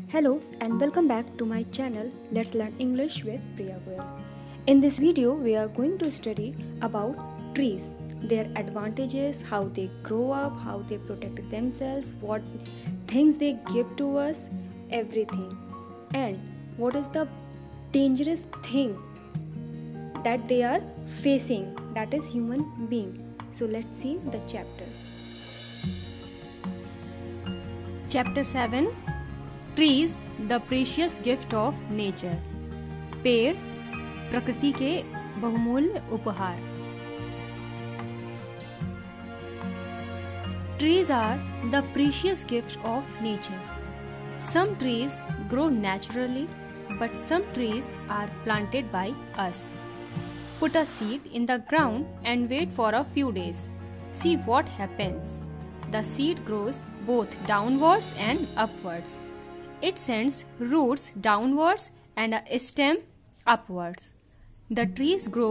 Hello and welcome back to my channel Let's Learn English with Priya Goyal. In this video we are going to study about trees, their advantages, how they grow up, how they protect themselves, what things they give to us, everything, and what is the dangerous thing that they are facing, that is human being. So let's see the chapter. Chapter 7 trees the precious gift of nature. पेड़ प्रकृति के बहुमूल्य उपहार। Trees are the precious gift of nature. Some trees grow naturally but some trees are planted by us. Put a seed in the ground and wait for a few days. See what happens. The seed grows both downwards and upwards. It sends roots downwards and a stem upwards. The trees grow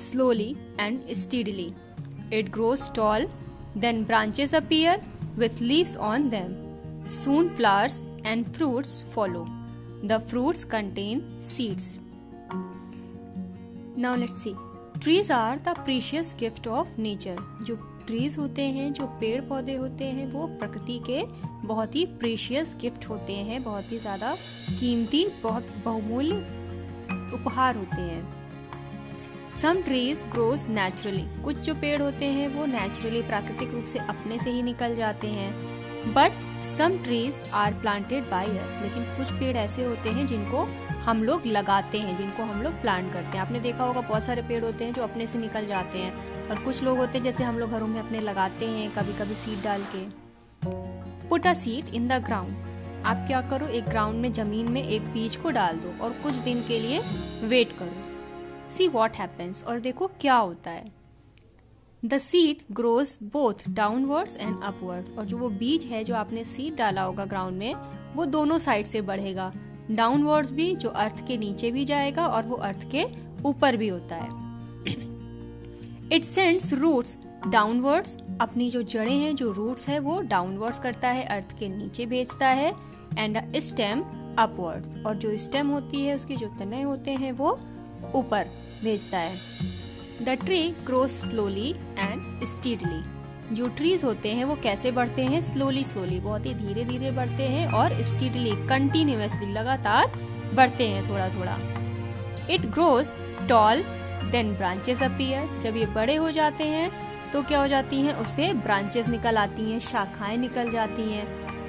slowly and steadily. It grows tall, then branches appear with leaves on them. Soon flowers and fruits follow. The fruits contain seeds. Now let's see. Trees are the precious gift of nature. जो trees होते हैं, जो पेड़ पौधे होते हैं, वो प्रकृति के बहुत ही प्रीशियस गिफ्ट होते हैं, बहुत ही ज्यादा कीमती, बहुत बहुमूल्य उपहार होते हैं। Some trees grows naturally. कुछ जो पेड़ होते हैं वो नेचुरली प्राकृतिक रूप से अपने से ही निकल जाते हैं। But some trees are planted by us. लेकिन कुछ पेड़ ऐसे होते हैं जिनको हम लोग लगाते हैं, जिनको हम लोग प्लांट करते हैं। आपने देखा होगा बहुत सारे पेड़ होते हैं जो अपने से निकल जाते हैं, और कुछ लोग होते हैं जैसे हम लोग घरों में अपने लगाते हैं, कभी कभी सीड डाल के। Put a seed in the ground. आप क्या करो, एक ग्राउंड में, जमीन में एक बीज को डाल दो और कुछ दिन के लिए वेट करो। सी व्हाट हैपेंस। और देखो क्या होता है। The seed grows both downwards and upwards. और जो वो बीज है, जो आपने सीड डाला होगा ग्राउंड में, वो दोनों साइड से बढ़ेगा। डाउनवर्ड्स भी, जो अर्थ के नीचे भी जाएगा, और वो अर्थ के ऊपर भी होता है। It sends roots downwards. अपनी जो जड़ें हैं, जो रूट्स है, वो डाउनवर्ड्स करता है, अर्थ के नीचे भेजता है। And a stem upwards. और जो स्टेम होती है, उसके जो तने होते हैं, वो ऊपर भेजता है। The tree grows slowly and steadily. जो ट्रीज होते हैं वो कैसे बढ़ते हैं? स्लोली स्लोली, बहुत ही धीरे धीरे बढ़ते हैं, और स्टीडली, कंटिन्यूअसली, लगातार बढ़ते हैं, थोड़ा थोड़ा। It grows tall then branches appear. जब ये बड़े हो जाते हैं तो क्या हो जाती हैं? उस पे ब्रांचेस निकल आती हैं, शाखाएं निकल जाती हैं।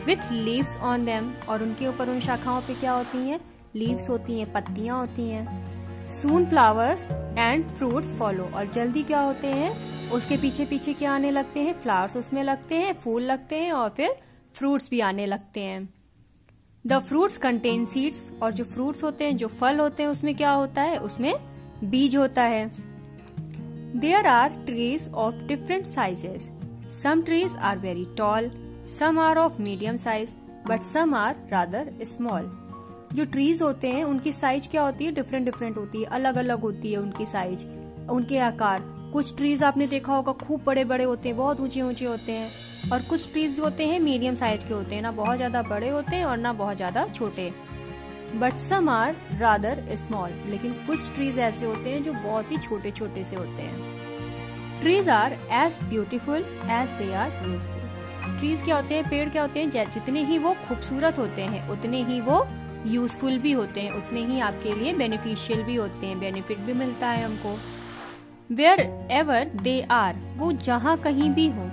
With leaves on them. और उनके ऊपर, उन शाखाओं पे क्या होती हैं? लीव्स होती हैं, पत्तियां होती हैं। सून फ्लावर्स एंड फ्रूट्स फॉलो। और जल्दी क्या होते हैं? उसके पीछे पीछे क्या आने लगते हैं? फ्लावर्स उसमें लगते हैं, फूल लगते हैं, और फिर फ्रूट्स भी आने लगते हैं। The fruits contain seeds. और जो फ्रूट्स होते हैं, जो फल होते हैं, उसमें क्या होता है? उसमें बीज होता है। There are trees of different sizes. Some trees are very tall, some are of medium size, but some are rather small. जो ट्रीज होते हैं उनकी साइज क्या होती है? डिफरेंट डिफरेंट होती है, अलग अलग होती है उनकी साइज, उनके आकार। कुछ ट्रीज आपने देखा होगा खूब बड़े बड़े होते हैं, बहुत ऊंचे ऊंचे होते हैं, और कुछ ट्रीज होते हैं मीडियम साइज के होते हैं, ना बहुत ज्यादा बड़े होते हैं और ना बहुत ज्यादा छोटे। But some are rather small. लेकिन कुछ ट्रीज ऐसे होते हैं जो बहुत ही छोटे छोटे से होते हैं। Trees are as beautiful as they are useful. Trees क्या होते हैं? पेड़ क्या होते हैं? जितने ही वो खूबसूरत होते हैं, उतने ही वो यूजफुल भी होते हैं, उतने ही आपके लिए बेनिफिशियल भी होते हैं, बेनिफिट भी मिलता है हमको। वेयर एवर दे आर, वो जहाँ कहीं भी हो,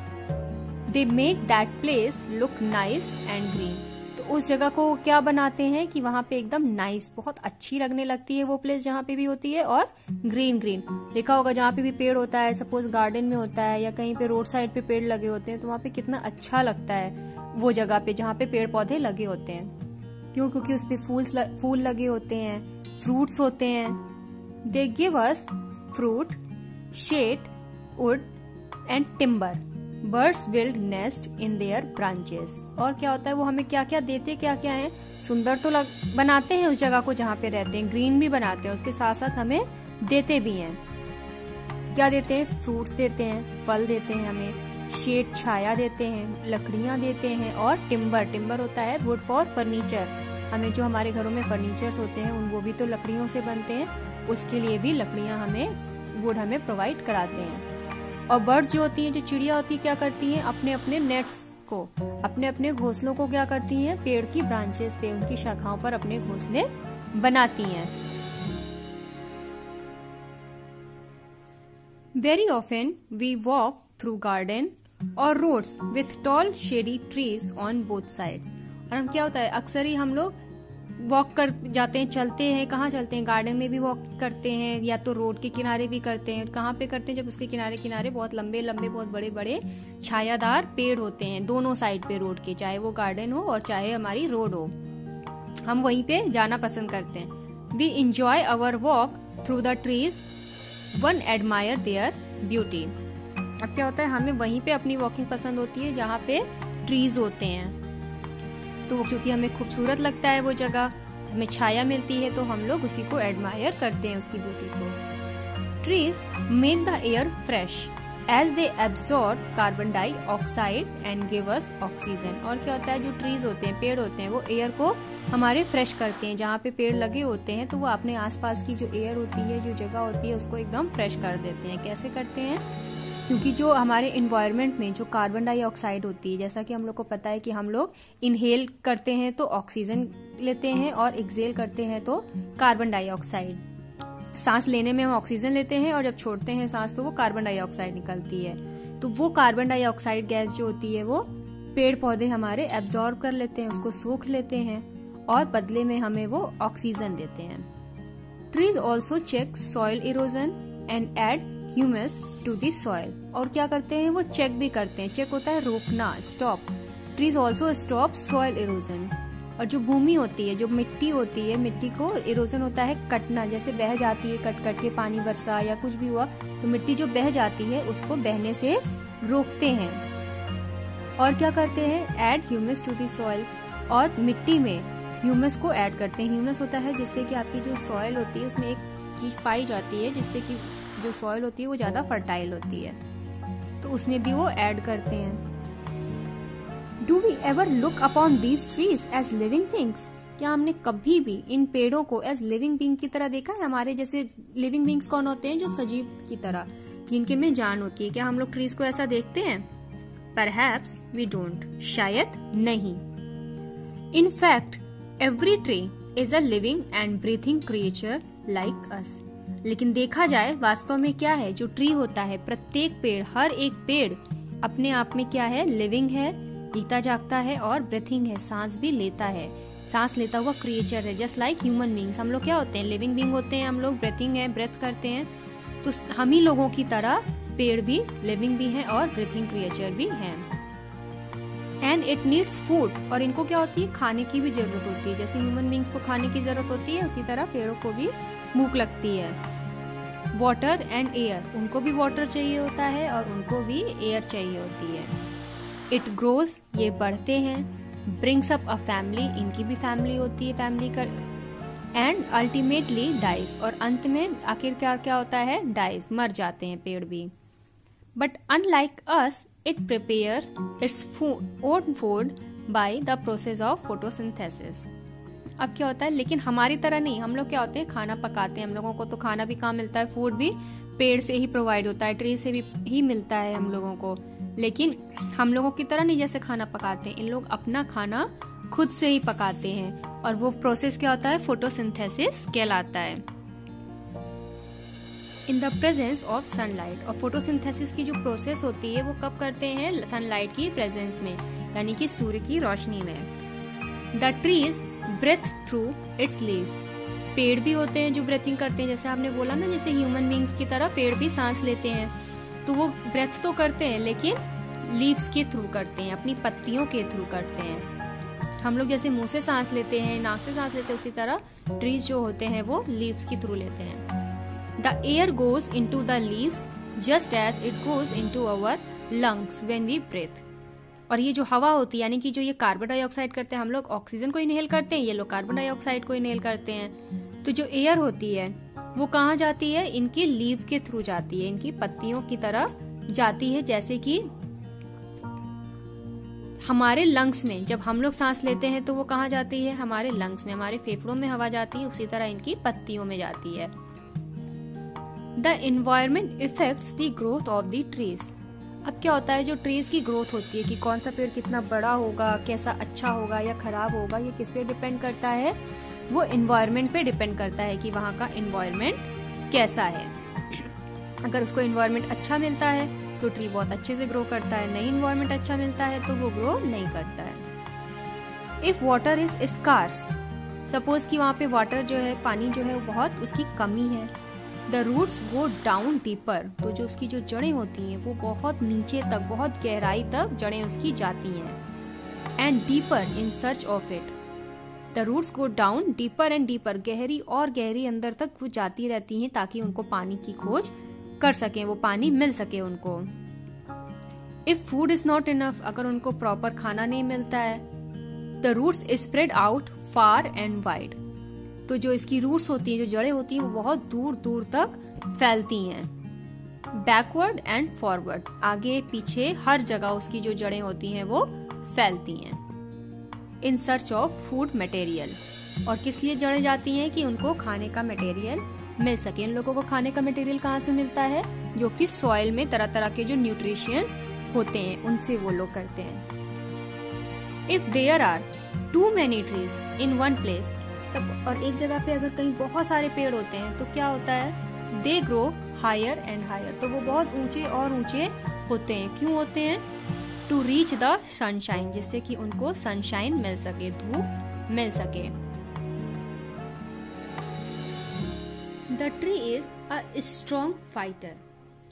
they make that place look nice and green. तो उस जगह को क्या बनाते हैं कि वहां पे एकदम नाइस, बहुत अच्छी लगने लगती है वो प्लेस जहाँ पे भी होती है, और ग्रीन ग्रीन। देखा होगा जहाँ पे भी पेड़ होता है, सपोज गार्डन में होता है या कहीं पे रोड साइड पे पेड़ लगे होते हैं, तो वहाँ पे कितना अच्छा लगता है वो जगह पे जहाँ पे पेड़ पौधे लगे होते हैं। क्यों? क्योंकि उस पे फूल लगे होते हैं, फ्रूट्स होते हैं। They give us fruit, shade, wood and timber. Birds build nest in their branches. और क्या होता है? वो हमें क्या क्या देते, क्या क्या है? सुंदर तो बनाते हैं उस जगह को जहाँ पे रहते हैं, ग्रीन भी बनाते हैं, उसके साथ साथ हमें देते भी हैं। क्या देते हैं? फ्रूट्स देते हैं, फल देते हैं हमें, शेड, छाया देते हैं, लकड़ियां देते हैं, और टिम्बर होता है वुड फॉर फर्नीचर, हमें जो हमारे घरों में फर्नीचर्स होते हैं वो भी तो लकड़ियों से बनते हैं, उसके लिए भी लकड़ियां वुड हमें प्रोवाइड कराते हैं। और बर्ड्स जो होती हैं, जो चिड़िया होती है, क्या करती हैं, अपने अपने नेट्स को, अपने अपने घोंसलों को क्या करती हैं, पेड़ की ब्रांचेस पे, उनकी शाखाओं पर अपने घोंसले बनाती हैं। Very often we walk through garden or roads with tall shady trees on both sides। और हम क्या होता है, अक्सर ही हम लोग वॉक कर जाते हैं, चलते हैं। कहाँ चलते हैं? गार्डन में भी वॉक करते हैं, या तो रोड के किनारे भी करते हैं। कहाँ पे करते हैं? जब उसके किनारे किनारे बहुत लंबे लंबे, बहुत बड़े बड़े छायादार पेड़ होते हैं दोनों साइड पे रोड के, चाहे वो गार्डन हो और चाहे हमारी रोड हो, हम वहीं पे जाना पसंद करते हैं। We enjoy our walk through the trees, one admire their beauty. अब क्या होता है, हमें वहीं पे अपनी वॉकिंग पसंद होती है जहाँ पे ट्रीज होते हैं, तो क्योंकि हमें खूबसूरत लगता है वो जगह, हमें छाया मिलती है, तो हम लोग उसी को एडमायर करते हैं, उसकी ब्यूटी को। Trees make the air fresh as they absorb carbon dioxide and give us oxygen. और क्या होता है, जो ट्रीज होते हैं, पेड़ होते हैं, वो एयर को हमारे फ्रेश करते हैं। जहाँ पे पेड़ लगे होते हैं तो वो अपने आसपास की जो एयर होती है, जो जगह होती है, उसको एकदम फ्रेश कर देते हैं। कैसे करते हैं? क्योंकि जो हमारे इन्वायरमेंट में जो कार्बन डाइऑक्साइड होती है, जैसा कि हम लोग को पता है कि हम लोग इनहेल करते हैं तो ऑक्सीजन लेते हैं और एक्सहेल करते हैं तो कार्बन डाइऑक्साइड। सांस लेने में हम ऑक्सीजन लेते हैं और जब छोड़ते हैं सांस तो वो कार्बन डाइऑक्साइड निकलती है। तो वो कार्बन डाइऑक्साइड गैस जो होती है वो पेड़ पौधे हमारे एब्जॉर्ब कर लेते हैं, उसको सोख लेते हैं और बदले में हमें वो ऑक्सीजन देते हैं। Trees also check soil erosion and add humus to the soil. और क्या करते हैं, वो चेक भी करते हैं। चेक होता है रोकना, stop. Trees also stop soil erosion. और जो भूमि होती है, जो मिट्टी होती है, मिट्टी को इरोजन होता है कटना, जैसे बह जाती है, कट कट के पानी बरसा या कुछ भी हुआ तो मिट्टी जो बह जाती है उसको बहने से रोकते हैं। और क्या करते हैं, add humus to the soil. और मिट्टी में ह्यूमस को ऐड करते हैं। ह्यूमस होता है जिससे कि आपकी जो सॉइल होती है उसमें एक चीज पाई जाती है जिससे कि जो सॉइल होती है वो ज्यादा फर्टाइल होती है, तो उसमें भी वो ऐड करते हैं। Do we ever look upon these trees as living things? क्या हमने कभी भी इन पेड़ों को एज लिविंग बींग की तरह देखा है? हमारे जैसे लिविंग बींग्स कौन होते हैं? जो सजीव की तरह, जिनके में जान होती है। क्या हम लोग ट्रीज को ऐसा देखते हैं? परहैप्स वी डोंट, शायद नहीं। In fact every tree is a living and breathing creature like us. लेकिन देखा जाए वास्तव में क्या है, जो ट्री होता है, प्रत्येक पेड़, हर एक पेड़ अपने आप में क्या है, लिविंग है, जीता जागता है और ब्रीथिंग है, सांस भी लेता है, सांस लेता हुआ क्रिएचर है। जस्ट लाइक ह्यूमन बींग्स, हम लोग क्या होते हैं, लिविंग बींग होते हैं, हम लोग ब्रीथिंग है, ब्रेथ करते हैं। तो हम ही लोगों की तरह पेड़ भी लिविंग भी है और ब्रीथिंग क्रिएचर भी है। And it needs food. और इनको क्या होती है, खाने की भी जरूरत होती है। जैसे ह्यूमन बींग्स को खाने की जरूरत होती है, उसी तरह पेड़ों को भी भूख लगती है। वाटर एंड एयर, उनको भी वाटर चाहिए होता है और उनको भी एयर चाहिए होती है। इट ग्रोज, ये बढ़ते हैं। ब्रिंग्स अप अ फैमिली, इनकी भी फैमिली होती है, फैमिली का। एंड अल्टीमेटली डाइज, और अंत में आखिरकार क्या होता है, डाइज, मर जाते हैं पेड़ भी। But unlike us it prepares its own food by the process of photosynthesis। अब क्या होता है, लेकिन हमारी तरह नहीं, हम लोग क्या होते हैं, खाना पकाते हैं। हम लोगों को तो खाना भी कहाँ मिलता है, फूड भी पेड़ से ही प्रोवाइड होता है, ट्री से भी ही मिलता है हम लोगों को। लेकिन हम लोगों की तरह नहीं जैसे खाना पकाते हैं, इन लोग अपना खाना खुद से ही पकाते हैं। और वो प्रोसेस क्या होता है, फोटोसिंथेसिस कहलाता है। In the presence of sunlight, और फोटोसिंथेसिस की जो प्रोसेस होती है वो कब करते हैं, सनलाइट की प्रेजेंस में, यानी कि सूर्य की रोशनी में। The trees breathe through its leaves, पेड़ भी होते हैं जो ब्रेथिंग करते हैं। जैसे आपने बोला ना, जैसे ह्यूमन बींग्स की तरह पेड़ भी सांस लेते हैं, तो वो ब्रेथ तो करते हैं लेकिन लीव्स के थ्रू करते हैं, अपनी पत्तियों के थ्रू करते हैं। हम लोग जैसे मुंह से सांस लेते हैं, नाक से सांस लेते हैं, उसी तरह ट्रीज जो होते हैं वो लीव्स के थ्रू लेते हैं। The air goes into the leaves just as it goes into our lungs when we breathe। और ये जो हवा होती है, यानी कि जो ये कार्बन डाइऑक्साइड करते हैं, हम लोग ऑक्सीजन को इनहेल करते हैं, ये लोग कार्बन डाइऑक्साइड को इनहेल करते हैं। तो जो एयर होती है वो कहाँ जाती है, इनकी लीव के थ्रू जाती है, इनकी पत्तियों की तरह जाती है। जैसे कि हमारे लंग्स में, जब हम लोग सांस लेते हैं तो वो कहाँ जाती है, हमारे लंग्स में, हमारे फेफड़ों में हवा जाती है, उसी तरह इनकी पत्तियों में जाती है। The environment effects the growth of the trees. अब क्या होता है, जो ट्रीज की ग्रोथ होती है कि कौन सा पेड़ कितना बड़ा होगा, कैसा अच्छा होगा या खराब होगा, ये किस पे डिपेंड करता है, वो एनवायरमेंट पे डिपेंड करता है कि वहाँ का एनवायरमेंट कैसा है। अगर उसको एनवायरमेंट अच्छा मिलता है तो ट्री बहुत अच्छे से ग्रो करता है, नहीं एनवायरमेंट अच्छा मिलता है तो वो ग्रो नहीं करता है। If water is scarce, suppose कि वहाँ पे वाटर जो है, पानी जो है वो बहुत उसकी कमी है, the roots go down deeper, तो जो उसकी जो जड़ें होती हैं वो बहुत नीचे तक, बहुत गहराई तक जड़ें उसकी जाती हैं। And deeper in search of it, the roots go down deeper and deeper, गहरी और गहरी अंदर तक वो जाती रहती हैं ताकि उनको पानी की खोज कर सकें, वो पानी मिल सके उनको। If food is not enough, अगर उनको प्रॉपर खाना नहीं मिलता है, the roots spread out far and wide, तो जो इसकी रूट्स होती हैं, जो जड़ें होती हैं, वो बहुत दूर दूर तक फैलती हैं। बैकवर्ड एंड फॉरवर्ड, आगे पीछे हर जगह उसकी जो जड़ें होती हैं वो फैलती हैं। इन सर्च ऑफ फूड मटेरियल, और किस लिए जड़ें जाती हैं, कि उनको खाने का मटेरियल मिल सके। इन लोगों को खाने का मटेरियल कहाँ से मिलता है, जो कि सॉइल में तरह तरह के जो न्यूट्रिशियंस होते हैं उनसे वो लोग करते हैं। If there are too many trees in one place, सब, और एक जगह पे अगर कहीं बहुत सारे पेड़ होते हैं तो क्या होता है, they grow higher and higher, तो वो बहुत ऊंचे और ऊंचे होते हैं। क्यों होते हैं, टू रीच द सनशाइन, जिससे कि उनको सनशाइन मिल सके, धूप मिल सके। The tree is a strong fighter,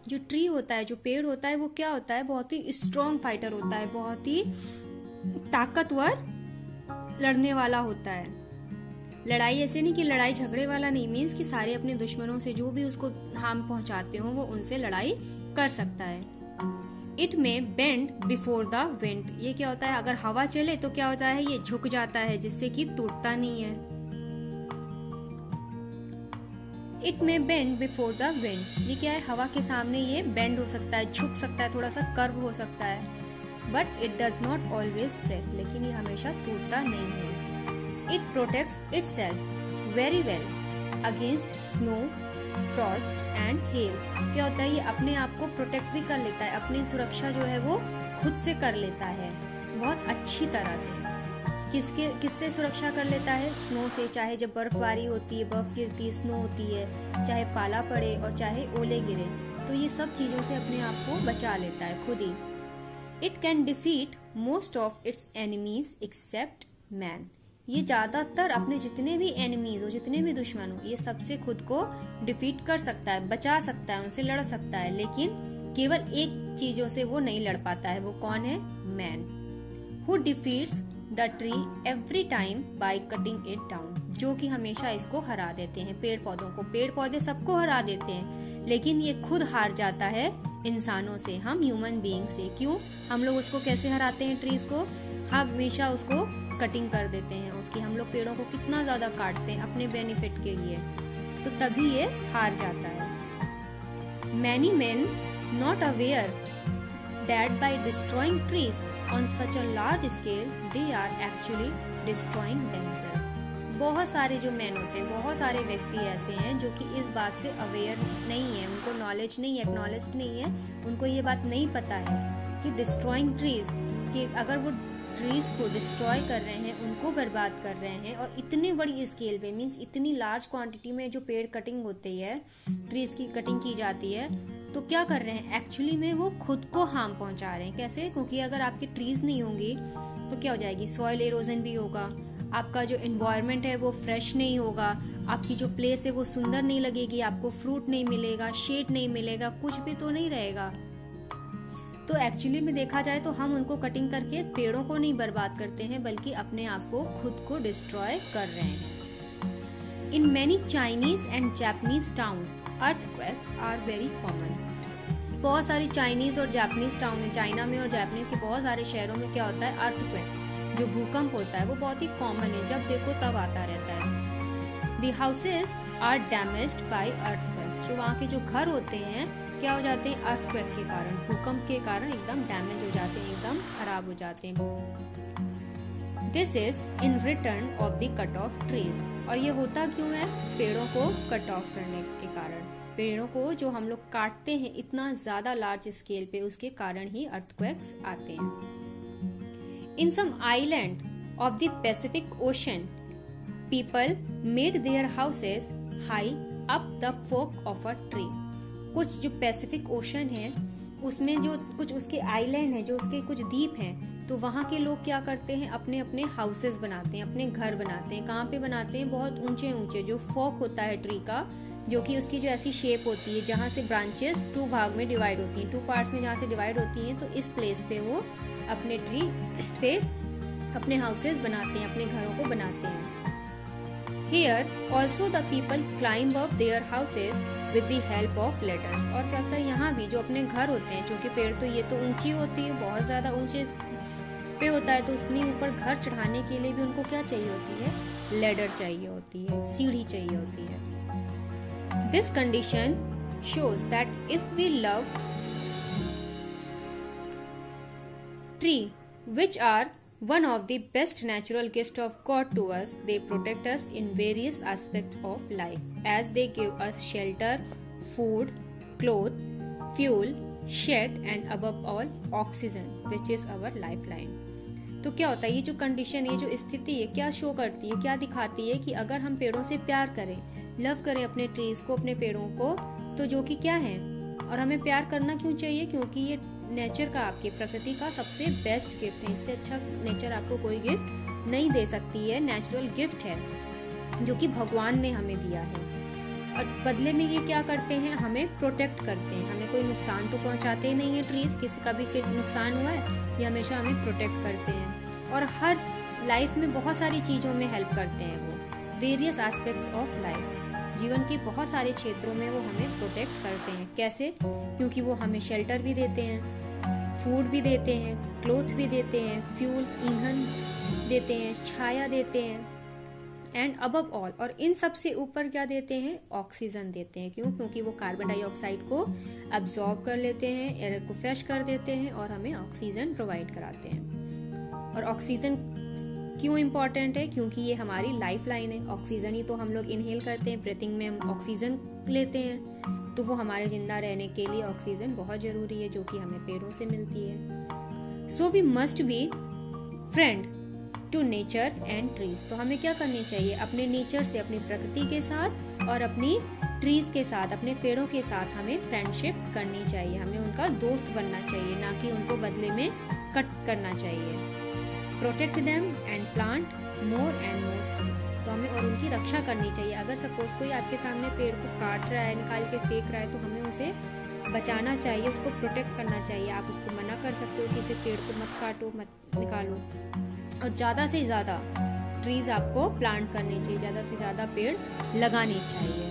जो ट्री होता है, जो पेड़ होता है, वो क्या होता है, बहुत ही स्ट्रॉन्ग फाइटर होता है, बहुत ही ताकतवर लड़ने वाला होता है। लड़ाई ऐसे नहीं कि लड़ाई झगड़े वाला नहीं, मीन्स कि सारे अपने दुश्मनों से जो भी उसको हार्म पहुंचाते हो वो उनसे लड़ाई कर सकता है। इट में बेंड बिफोर द विंड, ये क्या होता है, अगर हवा चले तो क्या होता है, ये झुक जाता है, जिससे कि टूटता नहीं है। इट में बेंड बिफोर द विंड, ये क्या है, हवा के सामने ये बेंड हो सकता है, झुक सकता है, थोड़ा सा कर्व हो सकता है। But it does not always break, लेकिन ये हमेशा टूटता नहीं है। It protects itself very well against snow, frost and hail, क्या होता है, ये अपने आप को प्रोटेक्ट भी कर लेता है, अपनी सुरक्षा जो है वो खुद से कर लेता है बहुत अच्छी तरह से। किससे सुरक्षा कर लेता है, स्नो से, चाहे जब बर्फबारी होती है, बर्फ गिरती है, स्नो होती है, चाहे पाला पड़े और चाहे ओले गिरे, तो ये सब चीजों से अपने आप को बचा लेता है खुद ही। It can defeat most of its enemies except man, ये ज्यादातर अपने जितने भी एनिमीज हो, जितने भी दुश्मन हो, ये सबसे खुद को डिफीट कर सकता है, बचा सकता है, उनसे लड़ सकता है, लेकिन केवल एक चीजों से वो नहीं लड़ पाता है, वो कौन है, man. Who defeats the tree every time by cutting it down, जो कि हमेशा इसको हरा देते हैं, पेड़ पौधों को। पेड़ पौधे सबको हरा देते हैं, लेकिन ये खुद हार जाता है इंसानों से, हम ह्यूमन बीइंग से। क्यों, हम लोग उसको कैसे हराते हैं, ट्रीज को, हम हमेशा उसको कटिंग कर देते हैं उसकी, हम लोग पेड़ों को कितना ज्यादा काटते हैं अपने बेनिफिट के लिए, तो तभी ये हार जाता है। Many main not aware that bye destroying trees on such a large scale they are actually destroying themselves, बहुत सारे जो मैन होते हैं, बहुत सारे व्यक्ति ऐसे हैं जो कि इस बात से अवेयर नहीं है, उनको नॉलेज नहीं है, एक्नॉलेज नहीं है, उनको ये बात नहीं पता है कि डिस्ट्रॉइंग ट्रीज, कि अगर वो ट्रीज को डिस्ट्रॉय कर रहे हैं, उनको बर्बाद कर रहे हैं, और इतनी बड़ी स्केल पे, मीन्स इतनी लार्ज क्वांटिटी में जो पेड़ कटिंग होती है, ट्रीज की कटिंग की जाती है, तो क्या कर रहे हैं, एक्चुअली में वो खुद को हार्म पहुंचा रहे हैं। कैसे, क्योंकि अगर आपकी ट्रीज नहीं होंगी तो क्या हो जाएगी, सॉइल एरोजन भी होगा, आपका जो एनवायरनमेंट है वो फ्रेश नहीं होगा, आपकी जो प्लेस है वो सुंदर नहीं लगेगी, आपको फ्रूट नहीं मिलेगा, शेड नहीं मिलेगा, कुछ भी तो नहीं रहेगा। तो एक्चुअली में देखा जाए तो हम उनको कटिंग करके पेड़ों को नहीं बर्बाद करते हैं, बल्कि अपने आप को खुद को डिस्ट्रॉय कर रहे हैं। In many Chinese and Japanese towns, earthquakes are very common. बहुत सारी चाइनीज और जापानीज टाउन है, चाइना में और जापानीज के बहुत सारे शहरों में क्या होता है, अर्थक्वेक, जो भूकंप होता है वो बहुत ही कॉमन है, जब देखो तब आता रहता है। The houses are damaged by earthquakes, जो वहाँ के जो घर होते हैं क्या हो जाते हैं, अर्थक्वेक के कारण, भूकंप के कारण एकदम डैमेज हो जाते हैं, एकदम खराब हो जाते हैं। This is in return of the cut off trees. और ये होता क्यों है, पेड़ों को कट ऑफ करने के कारण, पेड़ों को जो हम लोग काटते हैं इतना ज्यादा लार्ज स्केल पे, उसके कारण ही अर्थक्वेक्स आते हैं। In some island of the Pacific Ocean people made their houses high up the fork of a tree. कुछ जो पैसिफिक ओशन है उसमें जो कुछ उसके आइलैंड है, जो उसके कुछ द्वीप हैं, तो वहाँ के लोग क्या करते हैं, अपने अपने हाउसेस बनाते हैं, अपने घर बनाते हैं। कहाँ पे बनाते हैं, बहुत ऊंचे ऊंचे, जो फोक होता है ट्री का, जो कि उसकी जो ऐसी शेप होती है जहाँ से ब्रांचेस 2 भाग में डिवाइड होती हैं, 2 पार्ट्स में जहाँ से डिवाइड होती हैं, तो इस प्लेस पे वो अपने ट्री पे अपने हाउसेस बनाते हैं, अपने घरों को बनाते हैं। Here also the people climb up their houses with the help of ladders। और क्या होता है, यहाँ भी जो अपने घर होते हैं, क्योंकि पेड़ तो ये तो ऊंची होती है, बहुत ज्यादा ऊंचे पे होता है, तो उसके ऊपर घर चढ़ाने के लिए भी उनको क्या चाहिए होती है, लैडर चाहिए होती है, सीढ़ी चाहिए होती है। This condition shows that if we love tree, which are one of the best natural gifts of God to us, they protect us in various aspects of life, as they give us shelter, food, clothes, fuel, shade, and above all, oxygen, which is our lifeline। तो क्या होता है, ये जो condition, ये जो स्थिति है, क्या शो करती है, क्या दिखाती है कि अगर हम पेड़ों से प्यार करें, लव करें अपने ट्रीज को, अपने पेड़ों को, तो जो कि क्या है, और हमें प्यार करना क्यों चाहिए, क्योंकि ये नेचर का, आपकी प्रकृति का सबसे बेस्ट गिफ्ट है। इससे अच्छा नेचर आपको कोई गिफ्ट नहीं दे सकती है। नेचुरल गिफ्ट है जो कि भगवान ने हमें दिया है, और बदले में ये क्या करते हैं, हमें प्रोटेक्ट करते हैं, हमें कोई नुकसान तो पहुंचाते नहीं है ट्रीज, किसी का भी नुकसान हुआ है, ये हमेशा हमें प्रोटेक्ट करते हैं, और हर लाइफ में बहुत सारी चीजों में हेल्प करते हैं वो, वेरियस एस्पेक्ट्स ऑफ लाइफ, जीवन के बहुत सारे क्षेत्रों में वो हमें प्रोटेक्ट करते हैं। कैसे, क्योंकि वो हमें शेल्टर भी देते हैं, फूड भी देते हैं, क्लोथ भी देते हैं, फ्यूल, ईंधन देते हैं, छाया देते हैं, एंड अबव ऑल, और इन सब से ऊपर क्या देते हैं, ऑक्सीजन देते हैं। क्यों, क्योंकि वो कार्बन डाइऑक्साइड को अब्सॉर्ब कर लेते हैं, एयर को फ्रेश कर देते हैं, और हमें ऑक्सीजन प्रोवाइड कराते हैं। और ऑक्सीजन क्यों इम्पोर्टेंट है, क्योंकि ये हमारी लाइफ लाइन है। ऑक्सीजन ही तो हम लोग इनहेल करते हैं, ब्रीथिंग में हम ऑक्सीजन लेते हैं, तो वो हमारे जिंदा रहने के लिए ऑक्सीजन बहुत जरूरी है, जो कि हमें पेड़ों से मिलती है। So we must be friend to nature and trees. तो हमें क्या करनी चाहिए, अपने नेचर से, अपनी प्रकृति के साथ, और अपनी ट्रीज के साथ, अपने पेड़ों के साथ हमें फ्रेंडशिप करनी चाहिए, हमें उनका दोस्त बनना चाहिए, ना कि उनको बदले में कट करना चाहिए। Protect them and plant more and more trees. तो हमें और उनकी रक्षा करनी चाहिए। अगर सपोज कोई आपके सामने पेड़ को काट रहा है, निकाल के फेंक रहा है, तो हमें उसे बचाना चाहिए, उसको प्रोटेक्ट करना चाहिए। आप उसको मना कर सकते हो कि इसे पेड़ को मत काटो, मत निकालो, और ज्यादा से ज्यादा ट्रीज आपको प्लांट करने चाहिए, ज्यादा से ज्यादा पेड़ लगाने चाहिए।